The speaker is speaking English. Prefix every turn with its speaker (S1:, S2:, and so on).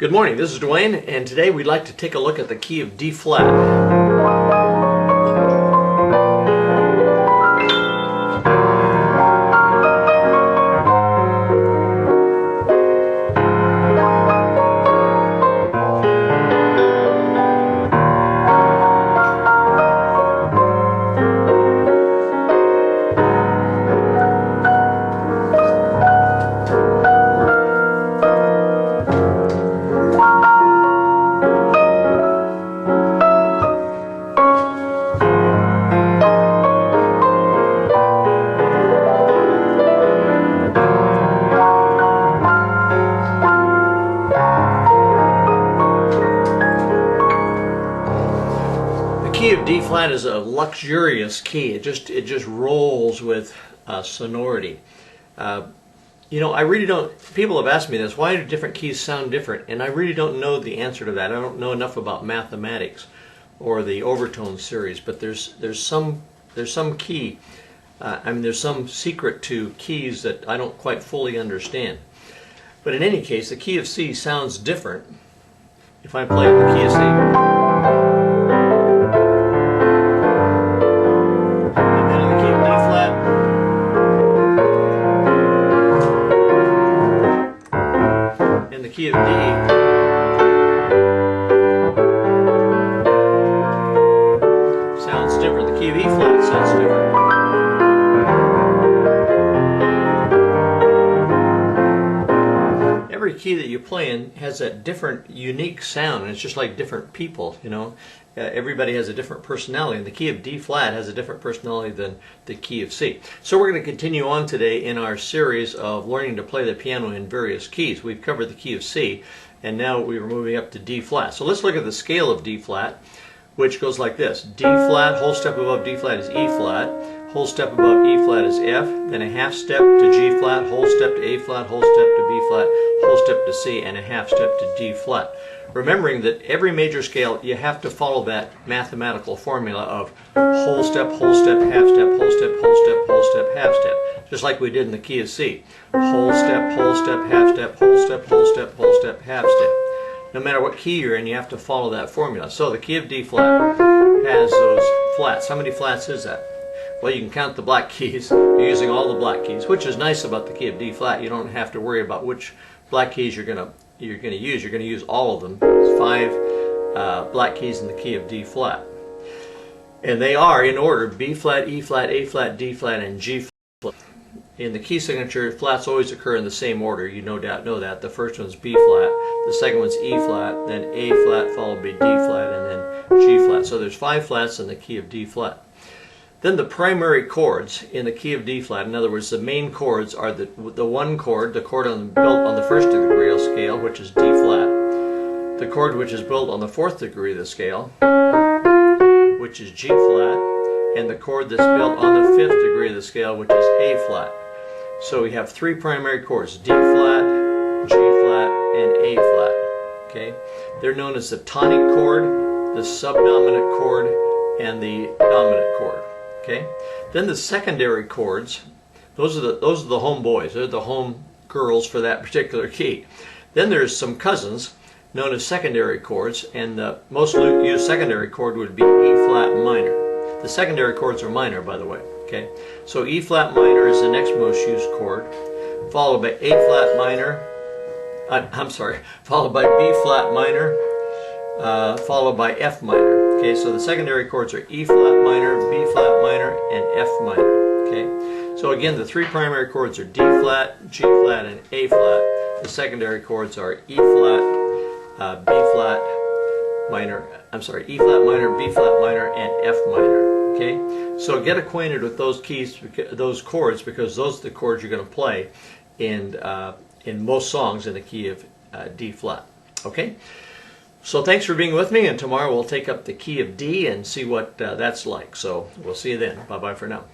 S1: Good morning, this is Dwayne, and today we'd like to take a look at the key of D flat. The key of D flat is a luxurious key. It just rolls with sonority. I really don't. People have asked me this: why do different keys sound different? And I really don't know the answer to that. I don't know enough about mathematics or the overtone series. But there's some key. There's some secret to keys that I don't quite fully understand. But in any case, the key of C sounds different if I play the key of C. The key of D sounds different. The key of E flat sounds different. Every key that you play in has a different, unique sound, and it's just like different people, everybody has a different personality, and the key of D flat has a different personality than the key of C. So we're going to continue on today in our series of learning to play the piano in various keys. We've covered the key of C, and now we're moving up to D flat. So let's look at the scale of D flat, which goes like this. D flat, whole step above D flat is E flat, whole step above E flat is F, then a half step to G flat, whole step to A flat, whole step to B flat, whole step to C, and a half step to D flat. Remembering that every major scale, you have to follow that mathematical formula of whole step, half step, whole step, whole step, half step. Just like we did in the key of C. Whole step, half step, whole step, half step. No matter what key you're in, you have to follow that formula. So the key of D flat has those flats. How many flats is that? Well, you can count the black keys. You're using all the black keys, which is nice about the key of D flat. You don't have to worry about which black keys you're going to use. You're going to use all of them. There's 5 black keys in the key of D flat. And they are in order: B flat, E flat, A flat, D flat, and G flat. In the key signature, flats always occur in the same order. You no doubt know that. The first one's B flat, the second one's E flat, then A flat, followed by D flat, and then G flat. So there's 5 flats in the key of D flat. Then the primary chords in the key of D flat, in other words, the main chords, are the one chord, the chord built on the 1st degree of the scale, which is D flat, the chord which is built on the 4th degree of the scale, which is G flat, and the chord that's built on the 5th degree of the scale, which is A flat. So we have 3 primary chords: D flat, G flat, and A flat. Okay? They're known as the tonic chord, the subdominant chord, and the dominant chord. Okay? Then the secondary chords, those are the home boys. They're the home girls for that particular key. Then there's some cousins known as secondary chords, and the most used secondary chord would be E flat minor. The secondary chords are minor, by the way. Okay? So E flat minor is the next most used chord, followed by A flat minor. Followed by B flat minor, followed by F minor. Okay, so the secondary chords are E flat minor, B flat minor, and F minor. Okay, so again, the 3 primary chords are D flat, G flat, and A flat. The secondary chords are E flat, B flat minor. E flat minor, B flat minor, and F minor. Okay, so get acquainted with those keys, those chords, because those are the chords you're going to play in most songs in the key of D flat. Okay. So thanks for being with me, and tomorrow we'll take up the key of D and see what that's like. So we'll see you then. Bye-bye for now.